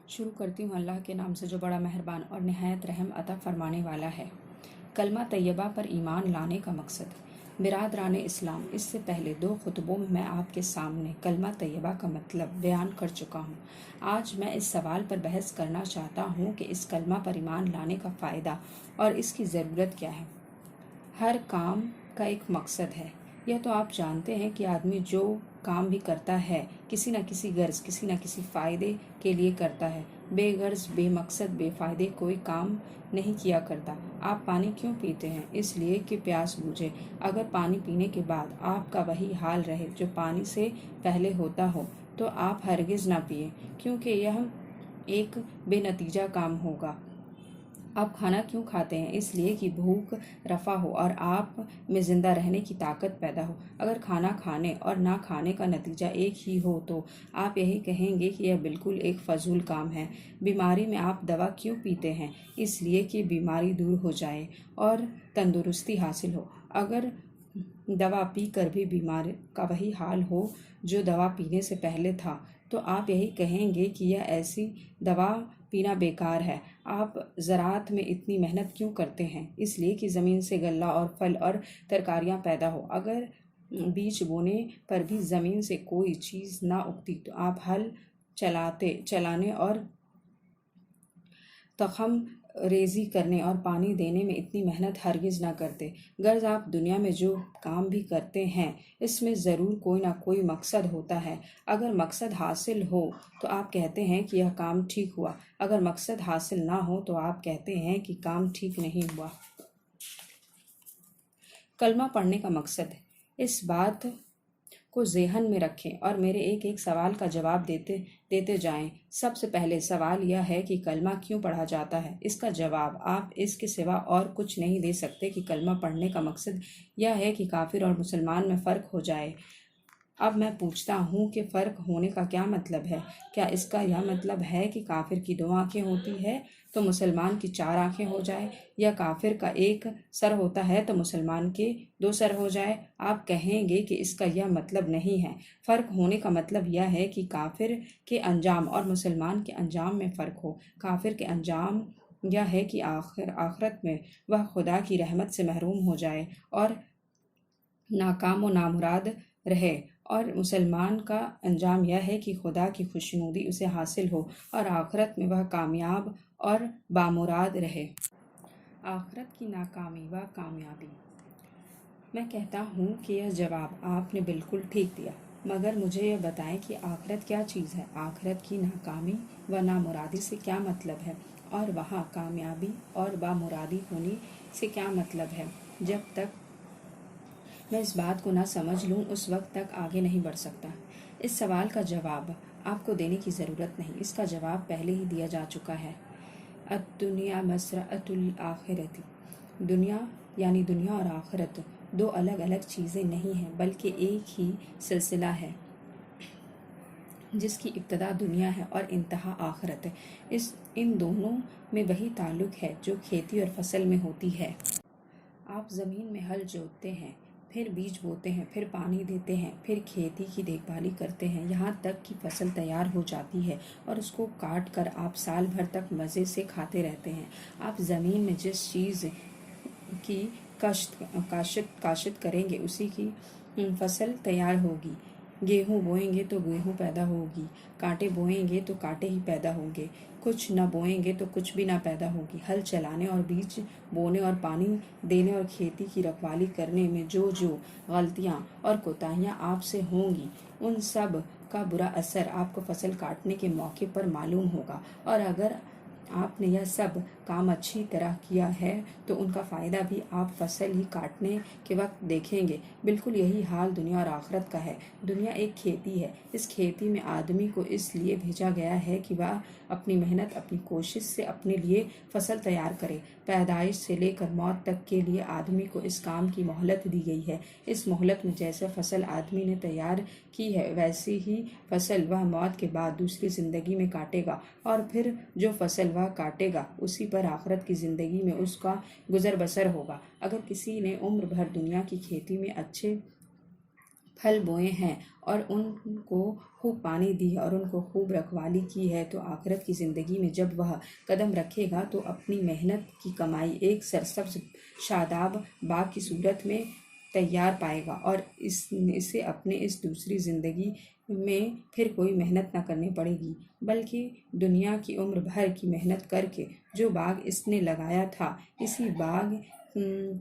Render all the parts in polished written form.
شروع کرتی ہوں اللہ کے نام سے جو بڑا مہربان اور نہایت رحم عطا فرمانے والا ہے۔ کلمہ طیبہ پر ایمان لانے کا مقصد۔ برادران اسلام، اس سے پہلے 2 خطبوں میں آپ کے سامنے کلمہ طیبہ کا مطلب بیان کر چکا ہوں۔ آج میں اس سوال پر بحث کرنا چاہتا ہوں کہ اس کلمہ پر ایمان لانے کا فائدہ اور اس کی ضرورت کیا ہے۔ ہر کام کا ایک مقصد ہے۔ یہ تو آپ جانتے ہیں کہ آدمی جو کام بھی کرتا ہے کسی نہ کسی غرض، کسی نہ کسی فائدے کے لیے کرتا ہے۔ بے غرض، بے مقصد، بے فائدے کوئی کام نہیں کیا کرتا۔ آپ پانی کیوں پیتے ہیں؟ اس لیے کہ پیاس بجھے۔ اگر پانی پینے کے بعد آپ کا وہی حال رہے جو پانی سے پہلے ہوتا ہو تو آپ ہرگز نہ پئیں، کیونکہ یہ ایک بے نتیجہ کام ہوگا۔ آپ کھانا کیوں کھاتے ہیں؟ اس لیے کہ بھوک رفع ہو اور آپ میں زندہ رہنے کی طاقت پیدا ہو۔ اگر کھانا کھانے اور نہ کھانے کا نتیجہ ایک ہی ہو تو آپ یہی کہیں گے کہ یہ بالکل ایک فضول کام ہے۔ بیماری میں آپ دوا کیوں پیتے ہیں؟ اس لیے کہ بیماری دور ہو جائے اور تندرستی حاصل ہو۔ اگر دوا پی کر بھی بیمار کا وہی حال ہو جو دوا پینے سے پہلے تھا تو آپ یہی کہیں گے کہ یہ ایسی دوا پینا بیکار ہے۔ آپ زراعت میں اتنی محنت کیوں کرتے ہیں؟ اس لیے کہ زمین سے غلہ اور پھل اور ترکاریاں پیدا ہو۔ اگر بیج بونے پر بھی زمین سے کوئی چیز نہ اگتی تو آپ ہل چلانے اور تخم ریزی کرنے اور پانی دینے میں اتنی محنت ہرگز نہ کرتے۔ غرض آپ دنیا میں جو کام بھی کرتے ہیں اس میں ضرور کوئی نہ کوئی مقصد ہوتا ہے۔ اگر مقصد حاصل ہو تو آپ کہتے ہیں کہ یہ کام ٹھیک ہوا۔ اگر مقصد حاصل نہ ہو تو آپ کہتے ہیں کہ کام ٹھیک نہیں ہوا۔ کلمہ پڑھنے کا مقصد۔ اس بات کو ذہن میں رکھیں اور میرے ایک سوال کا جواب دیتے جائیں۔ سب سے پہلے سوال یہ ہے کہ کلمہ کیوں پڑھا جاتا ہے؟ اس کا جواب آپ اس کے سوا اور کچھ نہیں دے سکتے کہ کلمہ پڑھنے کا مقصد یہ ہے کہ کافر اور مسلمان میں فرق ہو جائے۔ اب میں پوچھتا ہوں کہ فرق ہونے کا کیا مطلب ہے؟ کیا اس کا یہ مطلب ہے کہ کافر کی 2 آنکھیں ہوتی ہے تو مسلمان کی 4 آنکھیں ہو جائے، یا کافر کا 1 سر ہوتا ہے تو مسلمان کے 2 سر ہو جائے؟ آپ کہیں گے کہ اس کا یہ مطلب نہیں ہے۔ فرق ہونے کا مطلب یہ ہے کہ کافر کے انجام اور مسلمان کے انجام میں فرق ہو۔ کافر کے انجام یہ ہے کہ آخرت میں وہ خدا کی رحمت سے محروم ہو جائے اور ناکام و نامراد رہے، اور مسلمان کا انجام یہ ہے کہ خدا کی خوشنودی اسے حاصل ہو اور آخرت میں وہ کامیاب اور بامراد رہے۔ آخرت کی ناکامی و کامیابی۔ میں کہتا ہوں کہ یہ جواب آپ نے بالکل ٹھیک دیا، مگر مجھے یہ بتائیں کہ آخرت کیا چیز ہے؟ آخرت کی ناکامی و نامرادی سے کیا مطلب ہے؟ اور وہاں کامیابی اور بامرادی ہونے سے کیا مطلب ہے؟ جب تک میں اس بات کو نہ سمجھ لوں اس وقت تک آگے نہیں بڑھ سکتا۔ اس سوال کا جواب آپ کو دینے کی ضرورت نہیں، اس کا جواب پہلے ہی دیا جا چکا ہے۔ الدنیا مزرعۃ الآخرۃ۔ دنیا یعنی دنیا اور آخرت 2 الگ الگ چیزیں نہیں ہیں بلکہ ایک ہی سلسلہ ہے جس کی ابتدا دنیا ہے اور انتہا آخرت ہے۔ ان دونوں میں وہی تعلق ہے جو کھیتی اور فصل میں ہوتی ہے۔ آپ زمین میں ہل جوتتے ہیں، پھر بیج بوتے ہیں، پھر پانی دیتے ہیں، پھر کھیتی کی دیکھ بھالی کرتے ہیں، یہاں تک کہ فصل تیار ہو جاتی ہے اور اس کو کاٹ کر آپ سال بھر تک مزے سے کھاتے رہتے ہیں۔ آپ زمین میں جس چیز کی کاشت کریں گے اسی کی فصل تیار ہوگی۔ گیہوں بوئیں گے تو گیہوں پیدا ہوگی، کانٹے بوئیں گے تو کانٹے ہی پیدا ہوں گے، کچھ نہ بوئیں گے تو کچھ بھی نہ پیدا ہوگی۔ ہل چلانے اور بیج بونے اور پانی دینے اور کھیتی کی رکھوالی کرنے میں جو غلطیاں اور کوتاہیاں آپ سے ہوں گی ان سب کا برا اثر آپ کو فصل کاٹنے کے موقع پر معلوم ہوگا، اور اگر آپ نے یہ سب کام اچھی طرح کیا ہے تو ان کا فائدہ بھی آپ فصل ہی کاٹنے کے وقت دیکھیں گے۔ بالکل یہی حال دنیا اور آخرت کا ہے۔ دنیا ایک کھیتی ہے۔ اس کھیتی میں آدمی کو اس لیے بھیجا گیا ہے کہ وہ اپنی محنت، اپنی کوشش سے اپنے لیے فصل تیار کرے۔ پیدائش سے لے کر موت تک کے لیے آدمی کو اس کام کی مہلت دی گئی ہے۔ اس مہلت میں جیسے فصل آدمی نے تیار کی ہے ویسی ہی فصل وہ موت کے بعد دوسری زندگی میں کاٹے گا، اور پھر جو فصل وہ کاٹے گا اسی پر آخرت کی زندگی میں اس کا گزر بسر ہوگا۔ اگر کسی نے عمر بھر دنیا کی کھیتی میں اچھے پھل بوئے ہیں اور ان کو خوب پانی دی ہے اور ان کو خوب رکھوالی کی ہے، تو آخرت کی زندگی میں جب وہ قدم رکھے گا تو اپنی محنت کی کمائی ایک سرسبز شاداب باغ کی صورت میں تیار پائے گا، اور اسے اپنے اس دوسری زندگی میں پھر کوئی محنت نہ کرنی پڑے گی، بلکہ دنیا کی عمر بھر کی محنت کر کے جو باغ اس نے لگایا تھا اسی باغ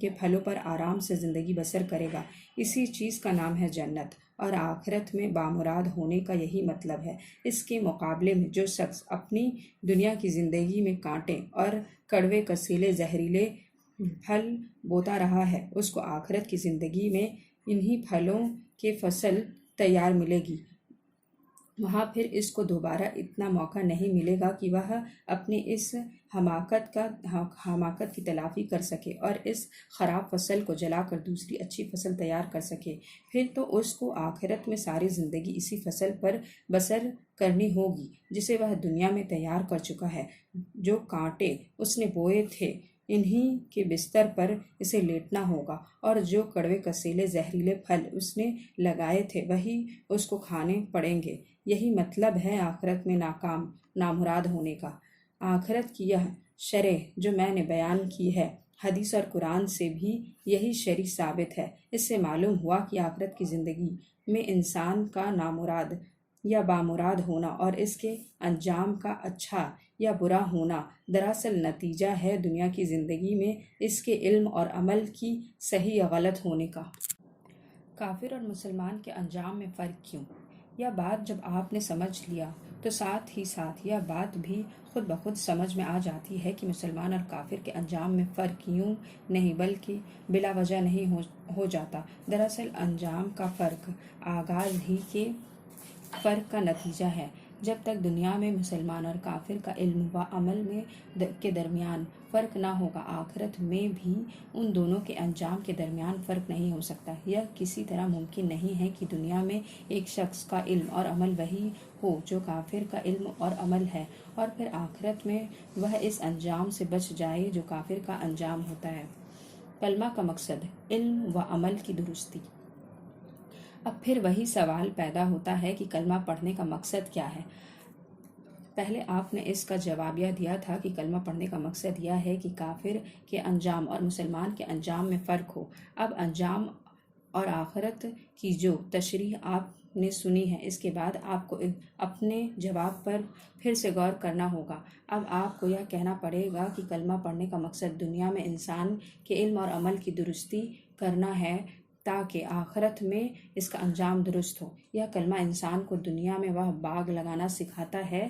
کے پھلوں پر آرام سے زندگی بسر کرے گا۔ اسی چیز کا نام ہے جنت، اور آخرت میں بامراد ہونے کا یہی مطلب ہے۔ اس کے مقابلے میں جو شخص اپنی دنیا کی زندگی میں کانٹے اور کڑوے کسیلے زہریلے پھل بوتا رہا ہے، اس کو آخرت کی زندگی میں انہی پھلوں کے فصل تیار ملے گی۔ وہاں پھر اس کو دوبارہ اتنا موقع نہیں ملے گا کہ وہ اپنی اس حماقت کی تلافی کر سکے اور اس خراب فصل کو جلا کر دوسری اچھی فصل تیار کر سکے۔ پھر تو اس کو آخرت میں ساری زندگی اسی فصل پر بسر کرنی ہوگی جسے وہ دنیا میں تیار کر چکا ہے۔ جو کانٹے اس نے بوئے تھے انہی کے بستر پر اسے لیٹنا ہوگا، اور جو کڑوے کسیلے زہریلے پھل اس نے لگائے تھے وہی اس کو کھانے پڑیں گے۔ یہی مطلب ہے آخرت میں نامراد ہونے کا۔ آخرت کی یہ شرح جو میں نے بیان کی ہے، حدیث اور قرآن سے بھی یہی شرح ثابت ہے۔ اس سے معلوم ہوا کہ آخرت کی زندگی میں انسان کا نامراد یا بامراد ہونا اور اس کے انجام کا اچھا یا برا ہونا دراصل نتیجہ ہے دنیا کی زندگی میں اس کے علم اور عمل کی صحیح یا غلط ہونے کا۔ کافر اور مسلمان کے انجام میں فرق کیوں؟ یہ بات جب آپ نے سمجھ لیا تو ساتھ ہی ساتھ یہ بات بھی خود بخود سمجھ میں آ جاتی ہے کہ مسلمان اور کافر کے انجام میں فرق یوں نہیں بلکہ بلا وجہ نہیں ہو جاتا۔ دراصل انجام کا فرق آغاز ہی کے فرق کا نتیجہ ہے۔ جب تک دنیا میں مسلمان اور کافر کا علم و عمل کے درمیان فرق نہ ہوگا، آخرت میں بھی ان دونوں کے انجام کے درمیان فرق نہیں ہو سکتا۔ یہ کسی طرح ممکن نہیں ہے کہ دنیا میں ایک شخص کا علم اور عمل وہی ہو جو کافر کا علم اور عمل ہے، اور پھر آخرت میں وہ اس انجام سے بچ جائے جو کافر کا انجام ہوتا ہے۔ کلمہ کا مقصد علم و عمل کی درستی۔ اب پھر وہی سوال پیدا ہوتا ہے کہ کلمہ پڑھنے کا مقصد کیا ہے؟ پہلے آپ نے اس کا جواب یہ دیا تھا کہ کلمہ پڑھنے کا مقصد یہ ہے کہ کافر کے انجام اور مسلمان کے انجام میں فرق ہو۔ اب انجام اور آخرت کی جو تشریح آپ نے سنی ہے، اس کے بعد آپ کو اپنے جواب پر پھر سے غور کرنا ہوگا۔ اب آپ کو یہ کہنا پڑے گا کہ کلمہ پڑھنے کا مقصد دنیا میں انسان کے علم اور عمل کی درستی کرنا ہے تاکہ آخرت میں اس کا انجام درست ہو۔ یہ کلمہ انسان کو دنیا میں وہ باغ لگانا سکھاتا ہے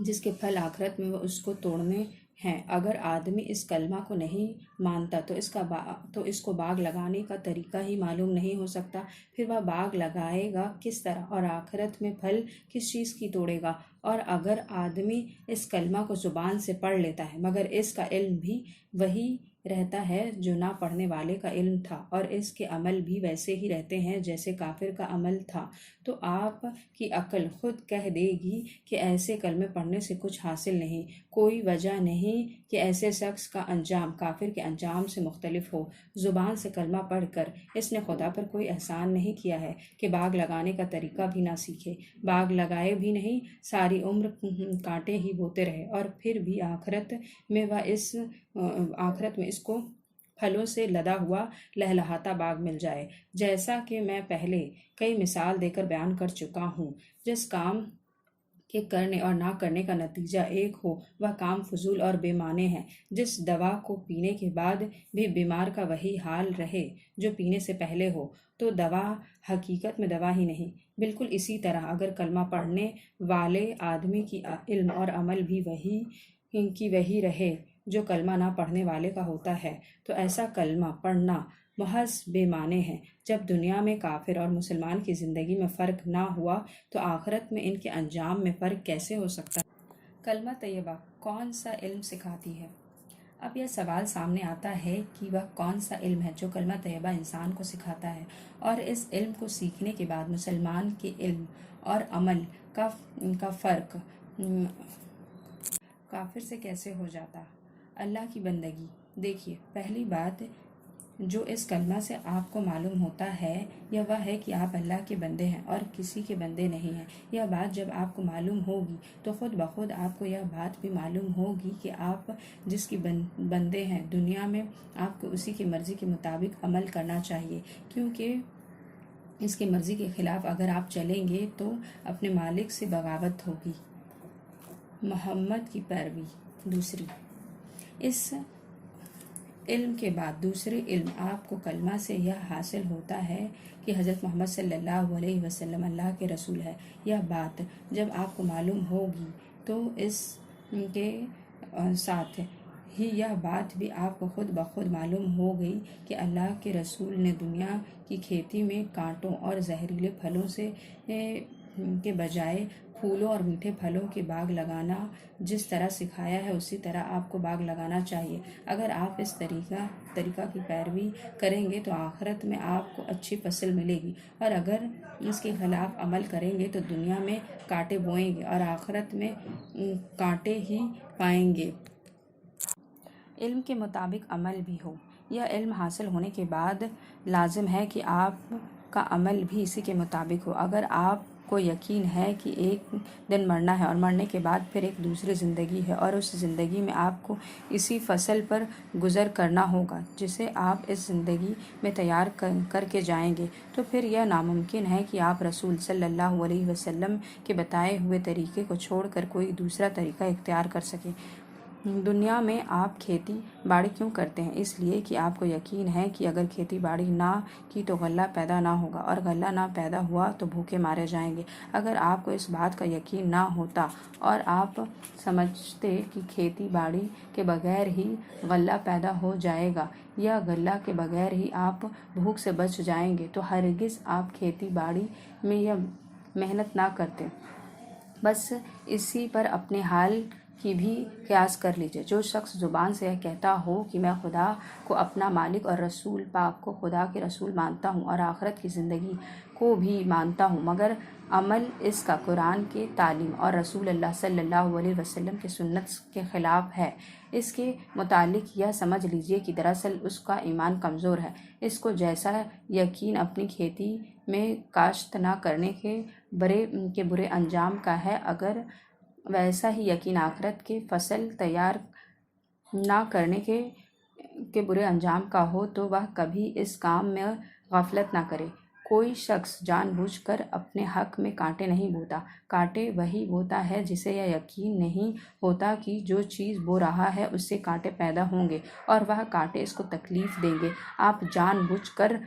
جس کے پھل آخرت میں وہ اس کو توڑنے ہیں۔ اگر آدمی اس کلمہ کو نہیں مانتا تو اس کو باغ لگانے کا طریقہ ہی معلوم نہیں ہو سکتا، پھر وہ باغ لگائے گا کس طرح اور آخرت میں پھل کس چیز کی توڑے گا؟ اور اگر آدمی اس کلمہ کو زبان سے پڑھ لیتا ہے مگر اس کا علم بھی وہی رہتا ہے جو نہ پڑھنے والے کا علم تھا، اور اس کے عمل بھی ویسے ہی رہتے ہیں جیسے کافر کا عمل تھا، تو آپ کی عقل خود کہہ دے گی کہ ایسے کلمے پڑھنے سے کچھ حاصل نہیں۔ کوئی وجہ نہیں کہ ایسے شخص کا انجام کافر کے انجام سے مختلف ہو۔ زبان سے کلمہ پڑھ کر اس نے خدا پر کوئی احسان نہیں کیا ہے کہ باغ لگانے کا طریقہ بھی نہ سیکھے، باغ لگائے بھی نہیں، ساری عمر کانٹے ہی بوتے رہے، اور پھر بھی آخرت میں اس کو پھلوں سے لدا ہوا لہلہاتا باغ مل جائے۔ جیسا کہ میں پہلے کئی مثال دے کر بیان کر چکا ہوں، جس کام کے کرنے اور نہ کرنے کا نتیجہ ایک ہو وہ کام فضول اور بے معنی ہے۔ جس دوا کو پینے کے بعد بھی بیمار کا وہی حال رہے جو پینے سے پہلے ہو تو دوا حقیقت میں دوا ہی نہیں۔ بالکل اسی طرح اگر کلمہ پڑھنے والے آدمی کی علم اور عمل بھی وہی رہے جو کلمہ نہ پڑھنے والے کا ہوتا ہے تو ایسا کلمہ پڑھنا محض بے معنی ہے۔ جب دنیا میں کافر اور مسلمان کی زندگی میں فرق نہ ہوا تو آخرت میں ان کے انجام میں فرق کیسے ہو سکتا ہے؟ کلمہ طیبہ کون سا علم سکھاتی ہے؟ اب یہ سوال سامنے آتا ہے کہ وہ کون سا علم ہے جو کلمہ طیبہ انسان کو سکھاتا ہے، اور اس علم کو سیکھنے کے بعد مسلمان کے علم اور عمل کا فرق کافر سے کیسے ہو جاتا؟ اللہ کی بندگی۔ دیکھیے، پہلی بات جو اس کلمہ سے آپ کو معلوم ہوتا ہے یہ وہ ہے کہ آپ اللہ کے بندے ہیں اور کسی کے بندے نہیں ہیں۔ یہ بات جب آپ کو معلوم ہوگی تو خود بخود آپ کو یہ بات بھی معلوم ہوگی کہ آپ جس کی بندے ہیں دنیا میں آپ کو اسی کی مرضی کے مطابق عمل کرنا چاہیے، کیونکہ اس کی مرضی کے خلاف اگر آپ چلیں گے تو اپنے مالک سے بغاوت ہوگی۔ محمد کی پیروی دوسری، اس علم کے بعد دوسرے علم آپ کو کلمہ سے یہ حاصل ہوتا ہے کہ حضرت محمد صلی اللہ علیہ وسلم اللہ کے رسول ہے۔ یہ بات جب آپ کو معلوم ہوگی تو اس کے ساتھ ہی یہ بات بھی آپ کو خود بخود معلوم ہو گئی کہ اللہ کے رسول نے دنیا کی کھیتی میں کانٹوں اور زہریلے پھلوں سے کے بجائے پھولوں اور میٹھے پھلوں کے باغ لگانا جس طرح سکھایا ہے اسی طرح آپ کو باغ لگانا چاہیے۔ اگر آپ اس طریقہ کی پیروی کریں گے تو آخرت میں آپ کو اچھی فصل ملے گی، اور اگر اس کے خلاف عمل کریں گے تو دنیا میں کانٹے بوئیں گے اور آخرت میں کانٹے ہی پائیں گے۔ علم کے مطابق عمل بھی ہو۔ یہ علم حاصل ہونے کے بعد لازم ہے کہ آپ کا عمل بھی اسی کے مطابق ہو۔ اگر آپ کو یقین ہے کہ ایک دن مرنا ہے اور مرنے کے بعد پھر ایک دوسری زندگی ہے اور اس زندگی میں آپ کو اسی فصل پر گزر کرنا ہوگا جسے آپ اس زندگی میں تیار کر کے جائیں گے، تو پھر یہ ناممکن ہے کہ آپ رسول صلی اللہ علیہ وسلم کے بتائے ہوئے طریقے کو چھوڑ کر کوئی دوسرا طریقہ اختیار کر سکیں۔ دنیا میں آپ کھیتی باڑی کیوں کرتے ہیں؟ اس لیے کہ آپ کو یقین ہے کہ اگر کھیتی باڑی نہ کی تو غلہ پیدا نہ ہوگا، اور غلہ نہ پیدا ہوا تو بھوکے مارے جائیں گے۔ اگر آپ کو اس بات کا یقین نہ ہوتا اور آپ سمجھتے کہ کھیتی باڑی کے بغیر ہی غلہ پیدا ہو جائے گا یا غلہ کے بغیر ہی آپ بھوک سے بچ جائیں گے تو ہرگز آپ کھیتی باڑی میں یہ محنت نہ کرتے۔ بس اسی پر اپنے حال کی بھی قیاس کر لیجئے۔ جو شخص زبان سے یہ کہتا ہو کہ میں خدا کو اپنا مالک اور رسول پاک کو خدا کے رسول مانتا ہوں اور آخرت کی زندگی کو بھی مانتا ہوں، مگر عمل اس کا قرآن کی تعلیم اور رسول اللہ صلی اللہ علیہ وسلم کی سنت کے خلاف ہے، اس کے متعلق یہ سمجھ لیجئے کہ دراصل اس کا ایمان کمزور ہے۔ اس کو جیسا یقین اپنی کھیتی میں کاشت نہ کرنے کے برے انجام کا ہے، اگر ویسا ہی یقین آخرت کے فصل تیار نہ کرنے کے برے انجام کا ہو تو وہ کبھی اس کام میں غفلت نہ کرے۔ کوئی شخص جان بوجھ کر اپنے حق میں کانٹے نہیں بوتا۔ کانٹے وہی بوتا ہے جسے یہ یقین نہیں ہوتا کہ جو چیز بو رہا ہے اس سے کانٹے پیدا ہوں گے اور وہ کانٹے اس کو تکلیف دیں گے۔ آپ جان بوجھ کر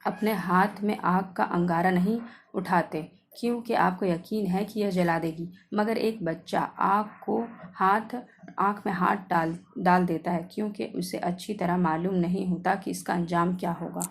اپنے ہاتھ میں آگ کا انگارہ نہیں اٹھاتے کیونکہ آپ کو یقین ہے کہ یہ جلا دے گی، مگر ایک بچہ آگ میں ہاتھ ڈال دیتا ہے کیونکہ اسے اچھی طرح معلوم نہیں ہوتا کہ اس کا انجام کیا ہوگا۔